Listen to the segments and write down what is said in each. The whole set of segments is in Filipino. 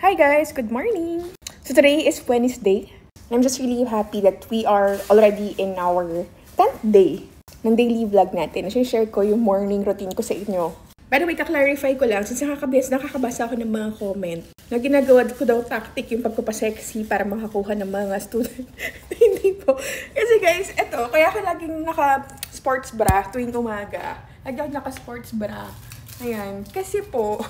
Hi guys, good morning! So today is Wednesday. I'm just really happy that we are already in our 10th day ng daily vlog natin. Share ko yung morning routine ko sa inyo. By the way, ka-clarify ko lang, since nakakabasa ako ng mga comment, na ginagawa ko daw tactic yung pagpapasexy para makakuha ng mga student. Hindi po. Kasi guys, eto, kaya ako laging naka-sports bra tuwing umaga. Lagi ako naka-sports bra. Ayan. Kasi po,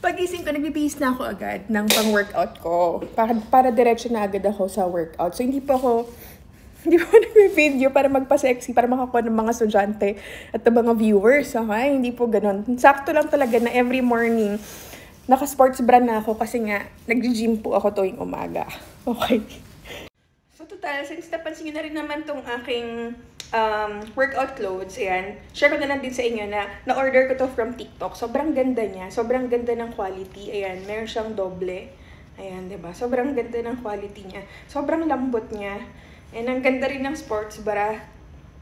pagising ko, nagbibihis na ako agad ng pang-workout ko. Para diretso na agad ako sa workout. So, hindi po ako nag-video para magpa-sexy, para makakuha ng mga estudyante at ng mga viewers. Okay? Hindi po ganun. Sakto lang talaga na every morning, naka-sports bra na ako kasi nga, nag-gym po ako tuwing umaga. Okay? So, total, since napansin nyo na rin naman tong aking workout clothes, ayan, share ko na lang din sa inyo na na-order ko to from TikTok. Sobrang ganda niya. Sobrang ganda ng quality. Ayan, meron siyang doble. Ayan, diba? Sobrang ganda ng quality niya. Sobrang lambot niya. And ang ganda rin ng sports bra.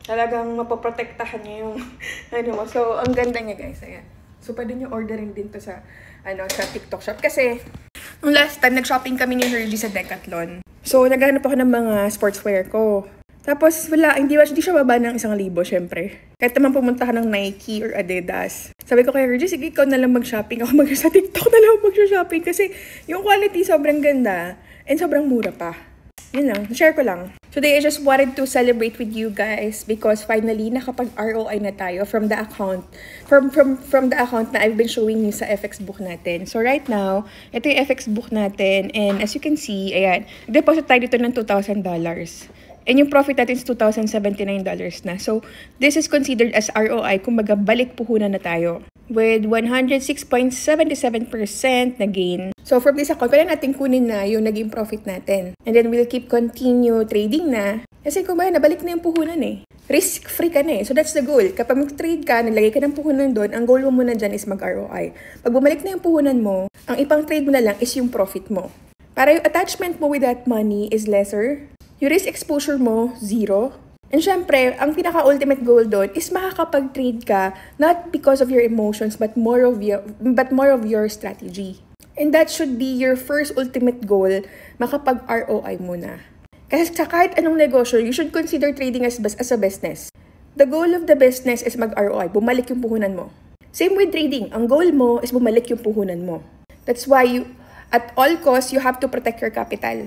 Talagang mapoprotektahan niya yung ano mo. So, ang ganda niya, guys. Ayan. So, pwede niyo orderin din to sa sa TikTok shop. Kasi, nung last time, nag-shopping kami ni Hergie sa Decathlon. So, naghahanap ako ng mga sportswear ko. Tapos, wala, hindi siya baba ng 1,000, syempre. Kahit naman pumunta ka ng Nike or Adidas. Sabi ko kay Hergie, sige, ikaw na lang mag-shopping. Ako sa TikTok na lang mag-shopping. Kasi, yung quality sobrang ganda. And sobrang mura pa. Yun lang, share ko lang. Today, I just wanted to celebrate with you guys because finally, nakapag-ROI na tayo from the account. From the account na I've been showing you sa FX book natin. So right now, ito yung FX book natin. And as you can see, ayan, deposit tayo dito ng $2,000. And yung profit natin is $2,079 na. So, this is considered as ROI. Kumbaga, balik puhunan na tayo. With 106.77% na gain. So, from this account, pwede natin kunin na yung naging profit natin. And then, we'll keep continue trading na. Kasi kumbaga, nabalik na yung puhunan eh. Risk-free ka na eh. So, that's the goal. Kapag mag-trade ka, nilagay ka ng puhunan doon, ang goal mo muna dyan is mag-ROI. Pag bumalik na yung puhunan mo, ang ipang trade mo na lang is yung profit mo. Para yung attachment mo with that money is lesser. Yung risk exposure mo, zero. And syempre, ang pinaka-ultimate goal doon is makakapag-trade ka not because of your emotions but more of your strategy. And that should be your first ultimate goal, makapag-ROI muna. Kasi sa kahit anong negosyo, you should consider trading as a business. The goal of the business is mag-ROI, bumalik yung puhunan mo. Same with trading, ang goal mo is bumalik yung puhunan mo. That's why at all costs, you have to protect your capital.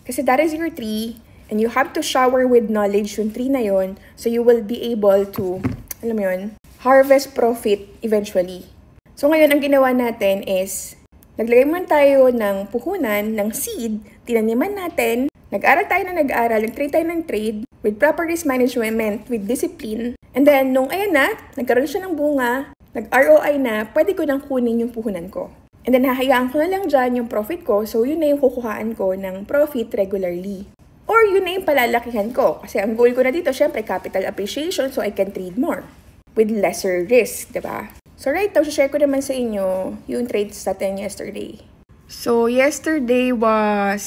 Kasi that is your tree. And you have to shower with knowledge yung tree na yun so you will be able to, alam mo yun, harvest profit eventually. So ngayon, ang ginawa natin is, naglagay muna tayo ng puhunan, ng seed, tinaniman natin, nag-aral tayo na nag-aral, nag-trade tayo ng trade, with proper risk management, with discipline. And then, nung ayan na, nagkaroon siya ng bunga, nag-ROI na, pwede ko nang kunin yung puhunan ko. And then, hahayaan ko na lang dyan yung profit ko, so yun na yung kukuhaan ko ng profit regularly. Or yun na yung palalakihan ko. Kasi ang goal ko na dito, syempre, capital appreciation, so I can trade more with lesser risk, diba? So right now, share ko naman sa inyo yung trades natin yesterday. So yesterday was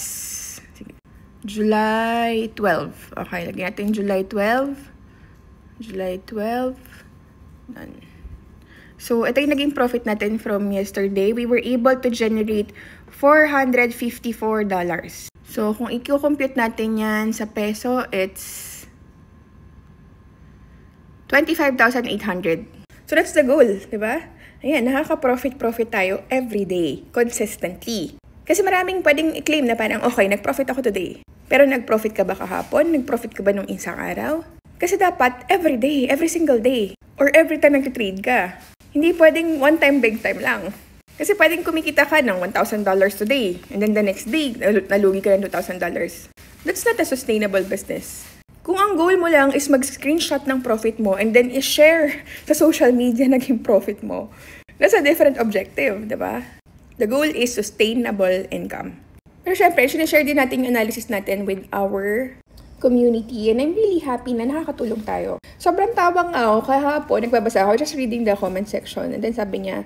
July 12. Okay, lagyan natin July 12. July 12. Done. So ito yung naging profit natin from yesterday. We were able to generate $454. So, kung i-compute natin yan sa peso, it's 25,800. So, that's the goal, di ba? Ayan, nakaka-profit tayo every day, consistently. Kasi maraming pwedeng i-claim na parang, okay, nag-profit ako today. Pero nag-profit ka ba kahapon? Nag-profit ka ba nung isang araw? Kasi dapat, every day, every single day, or every time nag-trade ka. Hindi pwedeng one time, big time lang. Kasi pwedeng kumikita ka ng $1,000 today, and then the next day, nalugi ka ng $2,000. That's not a sustainable business. Kung ang goal mo lang is mag-screenshot ng profit mo and then i-share sa social media naging profit mo, that's a different objective, di ba? The goal is sustainable income. Pero syempre, sinishare din natin yung analysis natin with our community, and I'm really happy na nakakatulong tayo. Sobrang tawang ako, kahapon, nagbabasa ako, just reading the comment section, and then sabi niya,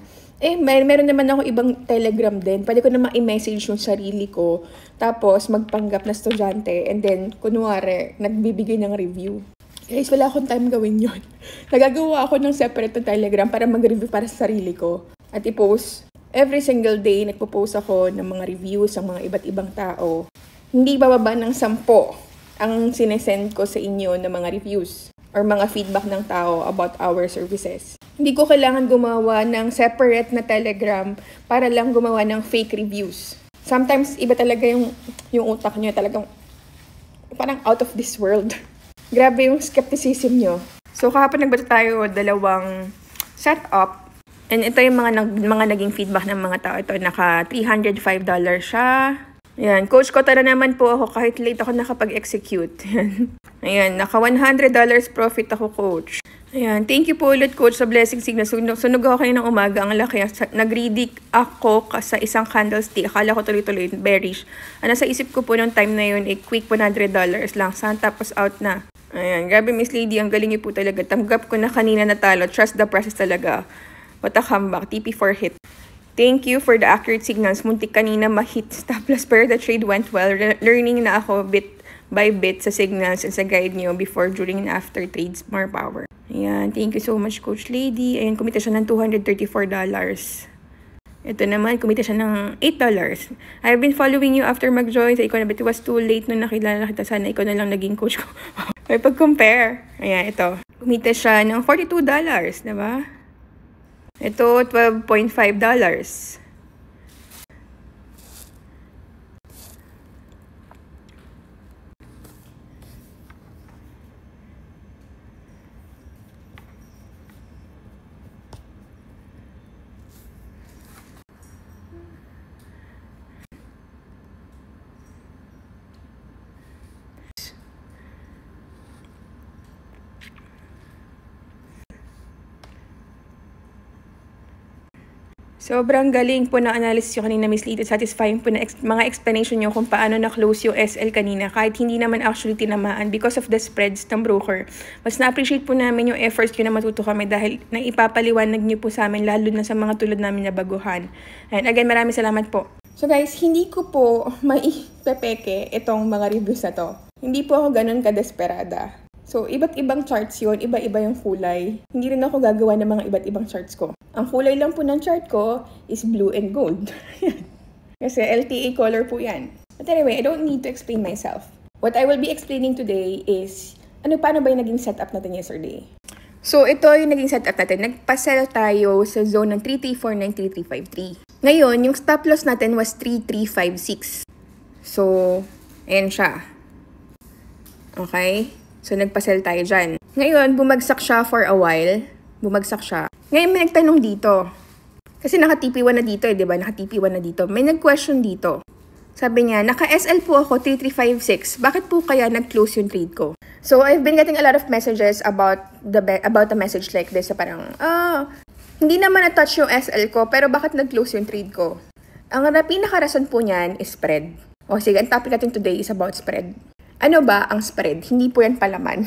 meron naman ako ibang Telegram din, pwede ko naman i-message yung sarili ko, tapos magpanggap na estudyante, and then, kunwari, nagbibigay ng review. Guys, wala akong time gawin yun. Nagagawa ako ng separate na Telegram para mag-review para sa sarili ko, at i-post Every single day, nagpo-post ako ng mga reviews ng mga iba't ibang tao. Hindi bababa ng 10 ang sinesend ko sa inyo ng mga reviews or mga feedback ng tao about our services. Hindi ko kailangan gumawa ng separate na Telegram para lang gumawa ng fake reviews. Sometimes, iba talaga yung utak nyo, talagang parang out of this world. Grabe yung skepticism nyo. So, kahapon nagbata tayo 2 setup. And ito yung mga naging feedback ng mga tao. Ito, naka $305 siya. Ayan, coach ko, tara naman po ako kahit late ako nakapag-execute. Ayan, naka $100 profit ako, coach. Ayan, thank you po ulit, coach, sa blessing signal. Sunog ako kayo ng umaga, ang laki. Nag-ready ako sa isang candlestick. Akala ko tuloy-tuloy, bearish. Nasa isip ko po nung time na yun, quick $100 lang. Saan tapos out na. Ayan, grabe Miss Lady, ang galing niyo po talaga. Tanggap ko na kanina natalo. Trust the process talaga. What a comeback. TP4 hit. Thank you for the accurate signals. Muntik kanina ma-hit stop loss pero the trade went well. Learning na ako bit by bit sa signals and sa guide niyo before, during, and after trades. More power. Ayan. Thank you so much, Coach Lady. Ayan, kumita siya ng $234. Ito naman, kumita siya ng $8. I've been following you after mag-join sa Econ, but it was too late nung nakilala kita. Sana ikaw na lang naging coach ko. May pag-compare. Ayan, ito. Kumita siya ng $42, diba? Ito, $12.5. Sobrang galing po na analysis yung kanina, Miss Lady. Satisfying po na mga explanation nyo kung paano na-close yung SL kanina. Kahit hindi naman actually tinamaan because of the spreads ng broker. Mas na-appreciate po namin yung efforts nyo na matuto kami dahil naipapaliwanag nyo po sa amin, lalo na sa mga tulad namin na baguhan. And again, maraming salamat po. So guys, hindi ko po maipepeke itong mga reviews na to. Hindi po ako ganun kadesperada. So, iba't ibang charts yun, iba-iba yung kulay. Hindi rin ako gagawa ng mga iba't ibang charts ko. Ang kulay lang po ng chart ko is blue and gold. Kasi LTA color po yan. But anyway, I don't need to explain myself. What I will be explaining today is, paano ba yung naging setup natin yesterday? So, ito yung naging setup natin. Nagpa-sell tayo sa zone ng 3349, 3353. Ngayon, yung stop loss natin was 3356. So, ayan siya. Okay? So, nagpa-sell tayo dyan. Ngayon, bumagsak siya for a while. Bumagsak siya. Ngayon, may nagtanong dito. Kasi naka-TP1 na dito eh, diba? Naka-TP1 na dito. May nag-question dito. Sabi niya, naka-SL po ako, 3356. Bakit po kaya nag-close yung trade ko? So, I've been getting a lot of messages about a message like this. So, parang, hindi naman na-touch yung SL ko, pero bakit nag-close yung trade ko? Ang pinaka-rason po niyan is spread. O sige, ang topic natin today is about spread. Ano ba ang spread? Hindi po yan palaman.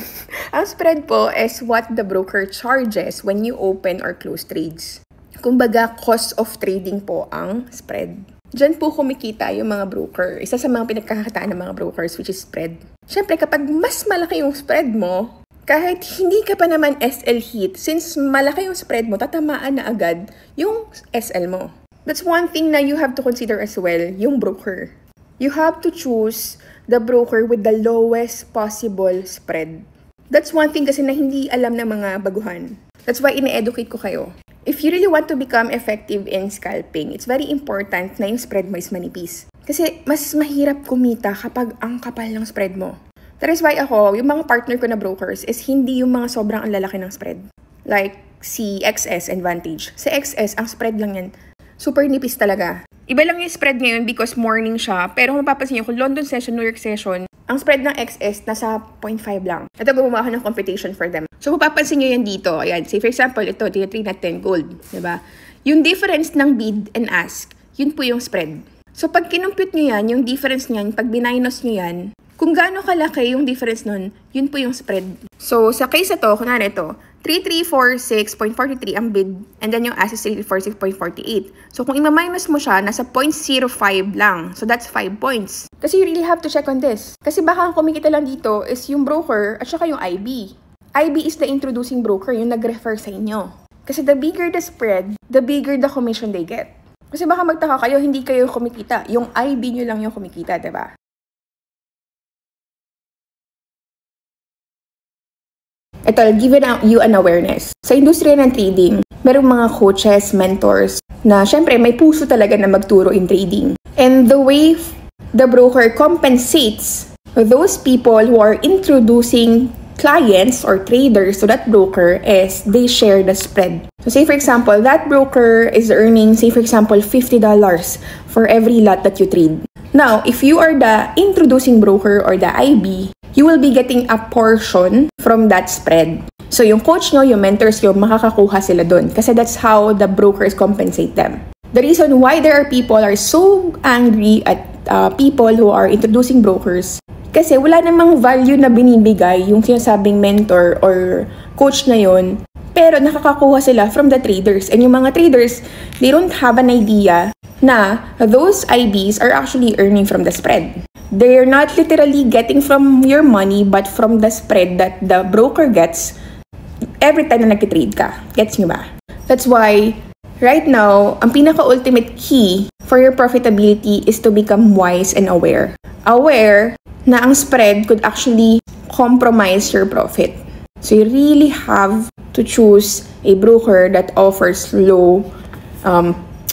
Ang spread po is what the broker charges when you open or close trades. Kumbaga, cost of trading po ang spread. Diyan po kumikita yung mga broker. Isa sa mga pinagkakakitaan ng mga brokers, which is spread. Siyempre, kapag mas malaki yung spread mo, kahit hindi ka pa naman SL hit, since malaki yung spread mo, tatamaan na agad yung SL mo. That's one thing na you have to consider as well, yung broker. You have to choose the broker with the lowest possible spread. That's one thing kasi na hindi alam ng mga baguhan. That's why ine-educate ko kayo. If you really want to become effective in scalping, it's very important na yung spread mo is manipis. Kasi mas mahirap kumita kapag ang kapal ng spread mo. That is why ako, yung mga partner ko na brokers is hindi yung mga sobrang ang lalaki ng spread. Like si XS and Vantage. Si XS, ang spread lang yan. Super nipis talaga. Iba lang yung spread ngayon because morning siya. Pero kung mapapansin nyo, kung London session, New York session, ang spread ng XS nasa 0.5 lang. Ito gumawa ko ng computation for them. So, mapapansin nyo yan dito. Ayan, say for example, ito, T3 na 10 gold. Diba? Yung difference ng bid and ask, yun po yung spread. So, pag kinumpute nyo yan, yung difference nyan, pag binaynos nyo yan, kung gaano kalaki yung difference nun, yun po yung spread. So, sa case na to, kunwari ito, 3346.43 ang bid, and then yung ask is 3346.48. So, kung ima-minus mo siya, nasa 0.05 lang. So, that's 5 points. Kasi you really have to check on this. Kasi baka ang kumikita lang dito is yung broker at saka yung IB. IB is the introducing broker, yung nag-refer sa inyo. Kasi the bigger the spread, the bigger the commission they get. Kasi baka magtaka kayo, hindi kayo kumikita. Yung IB nyo lang yung kumikita, diba? Ito, I'll give you an awareness. Sa industriya ng trading, merong mga coaches, mentors, na syempre may puso talaga na magturo in trading. And the way the broker compensates those people who are introducing clients or traders to that broker is they share the spread. So say for example, that broker is earning, say for example, $50 for every lot that you trade. Now, if you are the introducing broker or the IB, you will be getting a portion from that spread. So yung coach nyo, yung mentors nyo, makakakuha sila dun. Kasi that's how the brokers compensate them. The reason why there are people are so angry at people who are introducing brokers, kasi wala namang value na binibigay yung sinasabing mentor or coach na yun, pero nakakakuha sila from the traders. And yung mga traders, they don't have an idea na those IBs are actually earning from the spread. They're not literally getting from your money, but from the spread that the broker gets every time na nag-trade ka. Gets nyo ba? That's why, right now, ang pinaka-ultimate key for your profitability is to become wise and aware. Aware na ang spread could actually compromise your profit. So you really have to choose a broker that offers low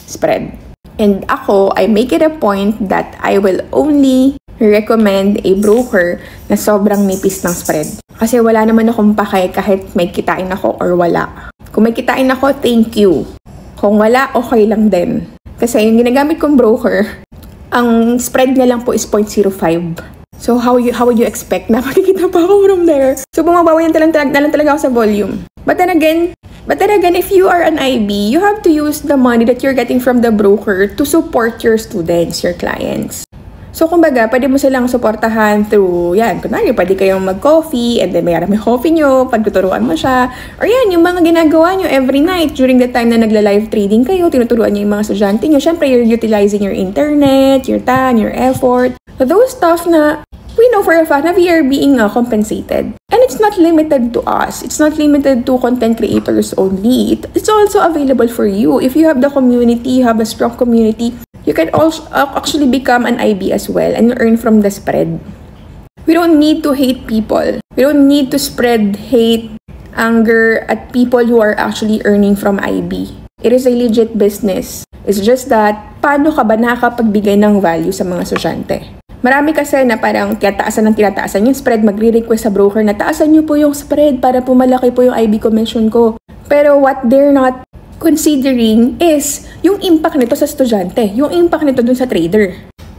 spread. And ako, I make it a point that I will only recommend a broker na sobrang nipis ng spread. Kasi wala naman akong pake kahit may kitain ako or wala. Kung may kitain ako, thank you. Kung wala, okay lang din. Kasi yung ginagamit kong broker, ang spread niya lang po is 0.05. So how would you expect na makikita pa ako from there? So bumabawi na lang talaga ako sa volume. But then again, if you are an IB, you have to use the money that you're getting from the broker to support your students, your clients. So kumbaga, pwede mo silang suportahan through, yan, kunwari, pwede kayong mag-coffee, and then may coffee nyo, pagtuturuan mo siya. Or yan, yung mga ginagawa nyo every night during the time na nagla-live trading kayo, tinuturuan nyo yung mga estudyante nyo. Siyempre, you're utilizing your internet, your time, your effort. Those stuff na we know for a fact na we are being compensated. And it's not limited to us. It's not limited to content creators only. It's also available for you. If you have the community, you have a strong community, you can also actually become an IB as well and earn from the spread. We don't need to hate people. We don't need to spread hate, anger at people who are actually earning from IB. It is a legit business. It's just that, paano ka ba nakakapagbigay ng value sa mga estudyante? Marami kasi na parang tinataasan yung spread, magre-request sa broker na taasan nyo po yung spread para po malaki po yung IB commission ko. Pero what they're not considering is yung impact nito sa estudyante, yung impact nito dun sa trader.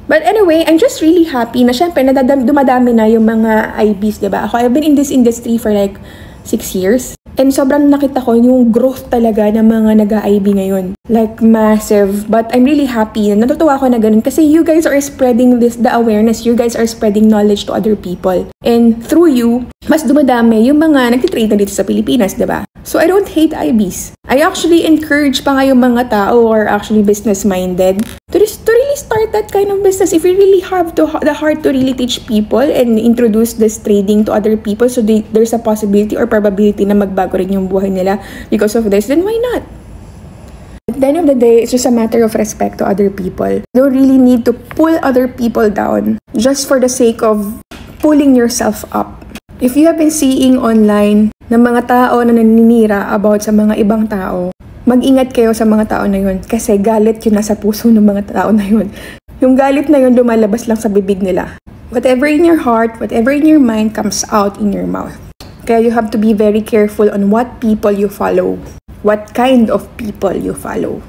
But anyway, I'm just really happy na syempre dumadami na yung mga IBs, diba? I've been in this industry for like 6 years. And sobrang nakita ko yung growth talaga ng mga nag-IB ngayon. Like, massive. But I'm really happy. Natutuwa ako na ganun. Kasi you guys are spreading the awareness. You guys are spreading knowledge to other people. And through you, mas dumadami yung mga nagtitrade na dito sa Pilipinas, diba? So, I don't hate IBs. I actually encourage pa nga yung mga tao who are actually business-minded to really start that kind of business. If you really have the heart to really teach people and introduce this trading to other people, so there's a possibility or probability na magbago rin yung buhay nila because of this, then why not? At the end of the day, it's just a matter of respect to other people. You don't really need to pull other people down just for the sake of pulling yourself up. If you have been seeing online na mga tao na naninira about sa mga ibang tao, mag-ingat kayo sa mga tao na yun kasi galit yun nasa puso ng mga tao na yun. Yung galit na yun lumalabas lang sa bibig nila. Whatever in your heart, whatever in your mind comes out in your mouth. Kaya you have to be very careful on what people you follow. What kind of people you follow.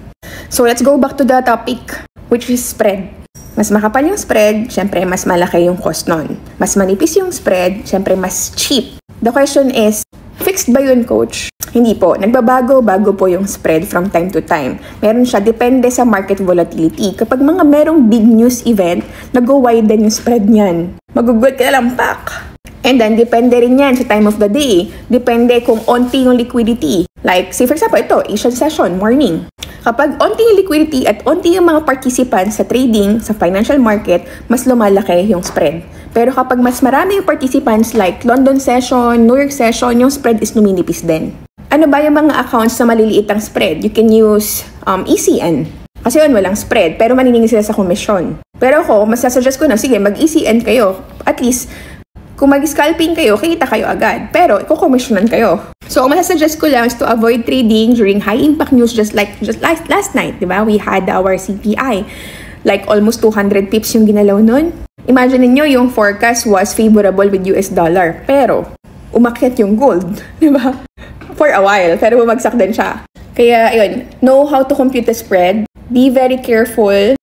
So let's go back to the topic, which is spread. Mas makapal yung spread, syempre mas malaki yung cost nun. Mas manipis yung spread, syempre mas cheap. The question is, fixed ba yun, coach? Hindi po. Nagbabago-bago po yung spread from time to time. Meron siya, depende sa market volatility. Kapag mga merong big news event, nag-widen yung spread niyan. Magugulat ka na lang, pak! And then, depende rin yan sa time of the day. Depende kung onti yung liquidity. Like, say for example, ito, Asian session, morning. Kapag onti yung liquidity at onti yung mga participants sa trading, sa financial market, mas lumalaki yung spread. Pero kapag mas marami yung participants like London session, New York session, yung spread is numinipis din. Ano ba yung mga accounts na maliliit ang spread? You can use ECN. Kasi yun, walang spread. Pero maniningil sila sa komisyon. Pero ako, mas suggest ko na, sige, mag-ECN kayo. At least, kung mag-scalping kayo, kita kayo agad. Pero, iko-commissionan kayo. So, ang masasuggest ko lang is to avoid trading during high-impact news just last night, di ba? We had our CPI. Like, almost 200 pips yung ginalaw nun. Imagine niyo yung forecast was favorable with US dollar. Pero, umakyat yung gold, di ba? For a while, pero bumagsak din siya. Kaya, ayun, know how to compute the spread. Be very careful.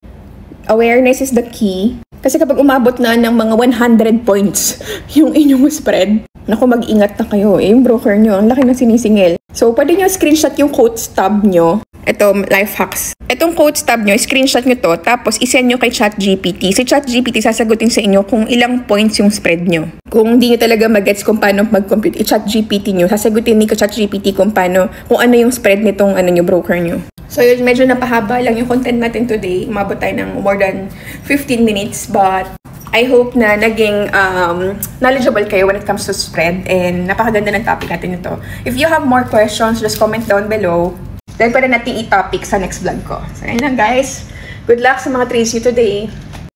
Awareness is the key. Kasi kapag umabot na ng mga 100 points yung inyong spread, naku, mag-ingat na kayo. Yung broker nyo, ang laki na sinisingil. So, pwede nyo screenshot yung quote stub nyo. Ito, life hacks. Itong quote stub nyo, screenshot nyo to, tapos isend nyo kay ChatGPT. Si ChatGPT sasagutin sa inyo kung ilang points yung spread nyo. Kung hindi nyo talaga mag-gets kung paano mag-compute, i-ChatGPT nyo, sasagutin ni ChatGPT kung paano, kung ano yung spread nitong broker nyo. So yun, medyo napahaba lang yung content natin today. Umabot tayo ng more than 15 minutes, but I hope na naging knowledgeable kayo when it comes to spread, and napakaganda ng topic natin ito. If you have more questions, just comment down below. Then pwede natin i-topic sa next vlog ko. So yun lang guys. Good luck sa mga trades nyo today.